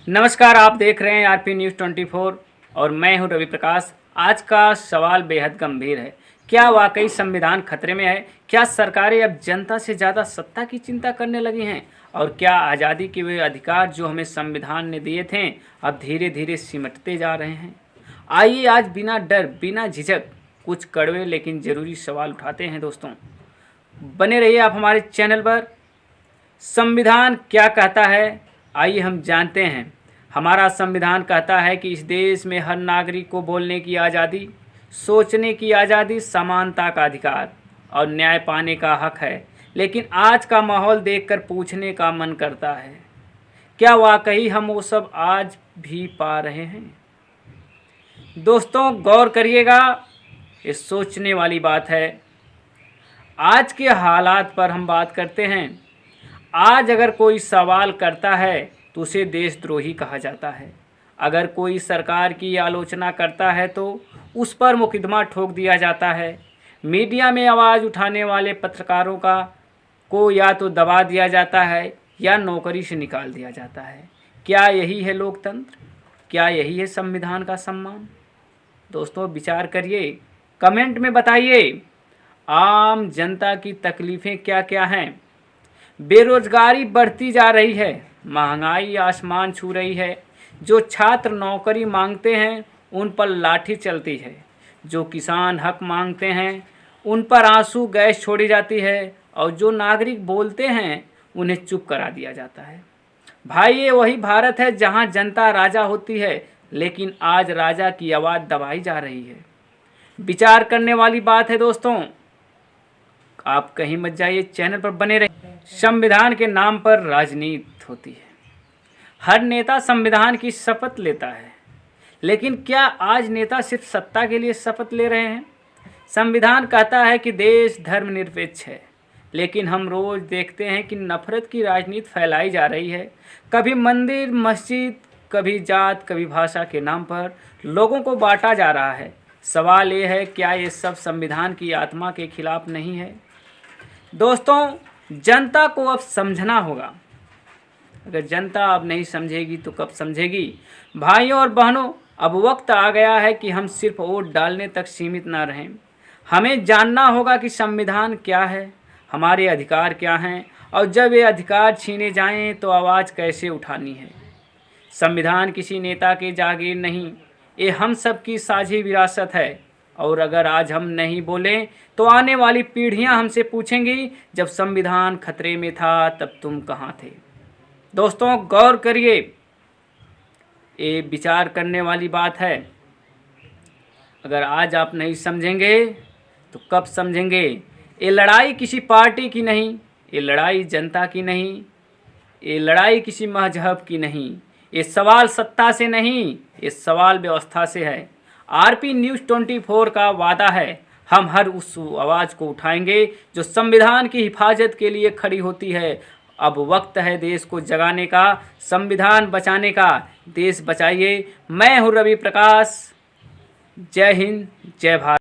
नमस्कार, आप देख रहे हैं आरपी न्यूज़ 24 और मैं हूं रवि प्रकाश। आज का सवाल बेहद गंभीर है। क्या वाकई संविधान खतरे में है? क्या सरकारें अब जनता से ज़्यादा सत्ता की चिंता करने लगी हैं? और क्या आज़ादी के वे अधिकार जो हमें संविधान ने दिए थे अब धीरे धीरे सिमटते जा रहे हैं? आइए आज बिना डर बिना झिझक कुछ कड़वे लेकिन ज़रूरी सवाल उठाते हैं। दोस्तों, बने रहिए आप हमारे चैनल पर। संविधान क्या कहता है, आइए हम जानते हैं। हमारा संविधान कहता है कि इस देश में हर नागरिक को बोलने की आज़ादी, सोचने की आज़ादी, समानता का अधिकार और न्याय पाने का हक है। लेकिन आज का माहौल देखकर पूछने का मन करता है, क्या वाकई हम वो सब आज भी पा रहे हैं? दोस्तों, गौर करिएगा, ये सोचने वाली बात है। आज के हालात पर हम बात करते हैं। आज अगर कोई सवाल करता है तो उसे देशद्रोही कहा जाता है। अगर कोई सरकार की आलोचना करता है तो उस पर मुकदमा ठोक दिया जाता है। मीडिया में आवाज़ उठाने वाले पत्रकारों को या तो दबा दिया जाता है या नौकरी से निकाल दिया जाता है। क्या यही है लोकतंत्र? क्या यही है संविधान का सम्मान? दोस्तों, विचार करिए, कमेंट में बताइए आम जनता की तकलीफ़ें क्या क्या हैं। बेरोजगारी बढ़ती जा रही है, महंगाई आसमान छू रही है। जो छात्र नौकरी मांगते हैं उन पर लाठी चलती है। जो किसान हक मांगते हैं उन पर आंसू गैस छोड़ी जाती है और जो नागरिक बोलते हैं उन्हें चुप करा दिया जाता है। भाई, ये वही भारत है जहां जनता राजा होती है, लेकिन आज राजा की आवाज़ दबाई जा रही है। विचार करने वाली बात है दोस्तों। आप कहीं मत जाइए, चैनल पर बने रहिए। संविधान के नाम पर राजनीति होती है। हर नेता संविधान की शपथ लेता है, लेकिन क्या आज नेता सिर्फ सत्ता के लिए शपथ ले रहे हैं? संविधान कहता है कि देश धर्मनिरपेक्ष है, लेकिन हम रोज देखते हैं कि नफरत की राजनीति फैलाई जा रही है। कभी मंदिर मस्जिद, कभी जात, कभी भाषा के नाम पर लोगों को बांटा जा रहा है। सवाल ये है, क्या ये सब संविधान की आत्मा के खिलाफ नहीं है? दोस्तों, जनता को अब समझना होगा। अगर जनता अब नहीं समझेगी तो कब समझेगी? भाइयों और बहनों, अब वक्त आ गया है कि हम सिर्फ वोट डालने तक सीमित ना रहें। हमें जानना होगा कि संविधान क्या है, हमारे अधिकार क्या हैं, और जब ये अधिकार छीने जाएं तो आवाज़ कैसे उठानी है। संविधान किसी नेता के जागीर नहीं, ये हम सब की साझी विरासत है। और अगर आज हम नहीं बोलें तो आने वाली पीढ़ियां हमसे पूछेंगी, जब संविधान खतरे में था तब तुम कहाँ थे? दोस्तों, गौर करिए, ये विचार करने वाली बात है। अगर आज आप नहीं समझेंगे तो कब समझेंगे? ये लड़ाई किसी पार्टी की नहीं, ये लड़ाई जनता की नहीं, ये लड़ाई किसी मजहब की नहीं। ये सवाल सत्ता से नहीं, ये सवाल व्यवस्था से है। आरपी न्यूज़ 24 का वादा है, हम हर उस आवाज़ को उठाएंगे जो संविधान की हिफाजत के लिए खड़ी होती है। अब वक्त है देश को जगाने का, संविधान बचाने का। देश बचाइए। मैं हूँ रवि प्रकाश। जय हिंद, जय भारत।